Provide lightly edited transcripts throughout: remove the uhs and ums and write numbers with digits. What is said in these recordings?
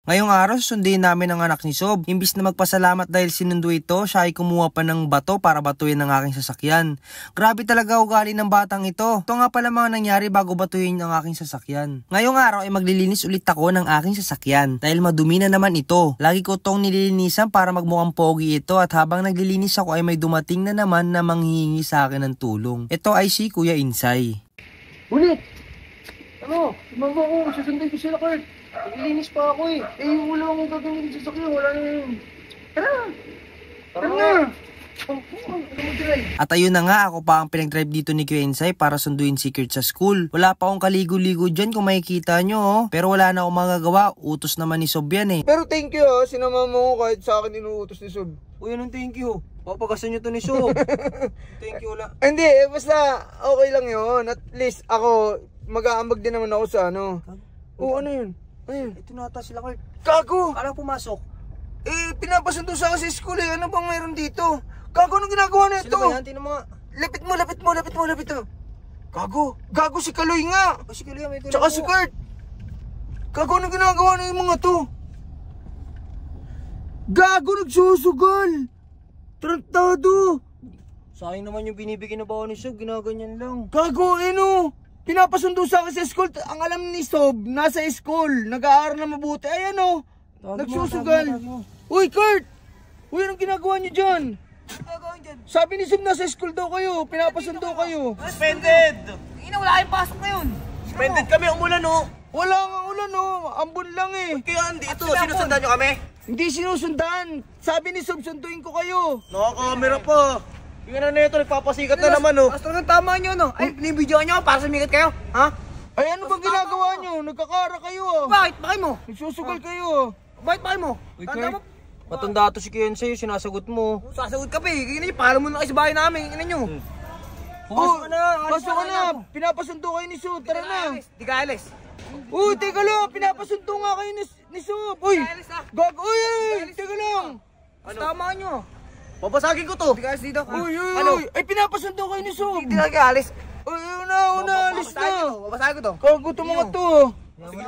Ngayong araw, susundin namin ang anak ni Sob. Imbis na magpasalamat dahil sinundo ito, siya ay kumuha pa ng bato para batuin ang aking sasakyan. Grabe talaga ugali ng batang ito. Ito nga pala mga nangyari bago batuin ang aking sasakyan. Ngayong araw ay maglilinis ulit ako ng aking sasakyan dahil madumi na naman ito. Lagi ko itong nililinisan para magmukhang pogi ito at habang naglilinis ako ay may dumating na naman na manghihingi sa akin ng tulong. Ito ay si Kuya Insay. Ulit! Ano? Sumama ko, susundin ko sila, Kurt. Naglilinis pa ako eh. Wala akong gagawin sa sasakyan. Wala na yun. Tara! Tara na! At ayun na nga, ako pa ang pinag-drive dito ni Kuya Insay para sunduin si Kurt sa school. Wala pa akong kaligo-ligo dyan kung makikita nyo oh. Pero wala na akong magagawa, utos naman ni Sob yan eh. Pero thank you ha, sinama mo ko kahit sa akin inuutos ni Sob. Uy, anong thank you? Papagasan nyo to ni Sob. Thank you wala. Hindi, basta okay lang yun. At least ako, mag-aambag din naman ako sa ano. Oo, ano yun? Ayun. Ito na ata sila, Kurt. Gago! Kala pumasok. Pinapasundo sa kasi school eh. Ano bang mayroon dito? Gago, anong ginagawa na ito? Sila ba yan? Tingnan mo nga. Lapit mo. Gago si Kaloy nga. O si Kaloy, may Tsaka si Kurt. Gago, anong ginagawa na yung mga to? Gago, nagsusugal. Trantado. Sayang naman yung binibigyan na bawa ni Sob, ginaganyan lang. Gago, pinapasundo sa akin sa school. Ang alam ni Sob, nasa school. Nag-aaral na mabuti. Ayan o. Nagsusugal. Uy, Kurt! Uy, anong ginagawa niyo dyan? Sabi ni Sob, nasa school daw kayo. Pinapasundo kayo. Suspended! Wala kayong pasok ngayon. Suspended kami, umulan oh. Wala nga ulan o. Ambon lang eh. Kaya hindi ito, sinusundan nyo kami? Hindi sinusundan. Sabi ni Sob, sunduin ko kayo. Nakakamera pa. Yung na ito, nagpapasikat na naman oh. Basta nang tama nyo, no? Ay, binibidyoan nyo para sumikat kayo? Ha? Ay, ano bang ginagawa nyo? Nagkakara kayo ah. Bakit? Bakit mo? Nagsusugal kayo. Bakit mo? Uy, Tanda mo? matanda to si Kuya Insay, sinasagot mo. Sasagot ka pa eh. Kaya paalam mo na kayo sa bahay namin. Kaya nyo. Pasok ka na. Pinapasundo kayo ni Sob. Tara na. Di ka alis. Uy, teka lang. Pinapasundo nga kayo ni Sob. Uy, gago. Uy, teka lang. Tama nyo. Babasagin ko to. Di ka alis dito. Uy. Ay, pinapasundo kayo ni Sob. Di ka alis. Uy, una, alis na. Babasahin ko to. Gago to mga to.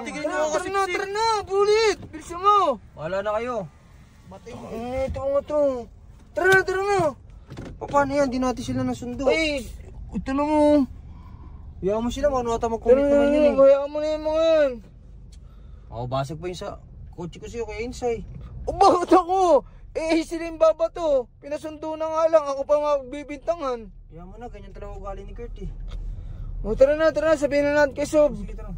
Tigil nyo ako kasi. Tara na, bulit. Bilisan mo. Wala na kayo. Ito mga to. Tara na. Paano yan? Di natin sila nasundo. Ay, ito na mo. Hayaan mo sila, ano ata mag-commit naman yun eh. Hayaan mo na yung mga yan. Ako, basag pa yun sa kotse ko sa'yo, Kuya Insay. Bakit ako? Sila yung babato. Pinasundo na nga lang. Ako pa magbibintangan. Hayaan mo na, ganyan talaga ugali ni Kurt eh. Tara na. Sabihin na natin kay Sob. Sige, tara.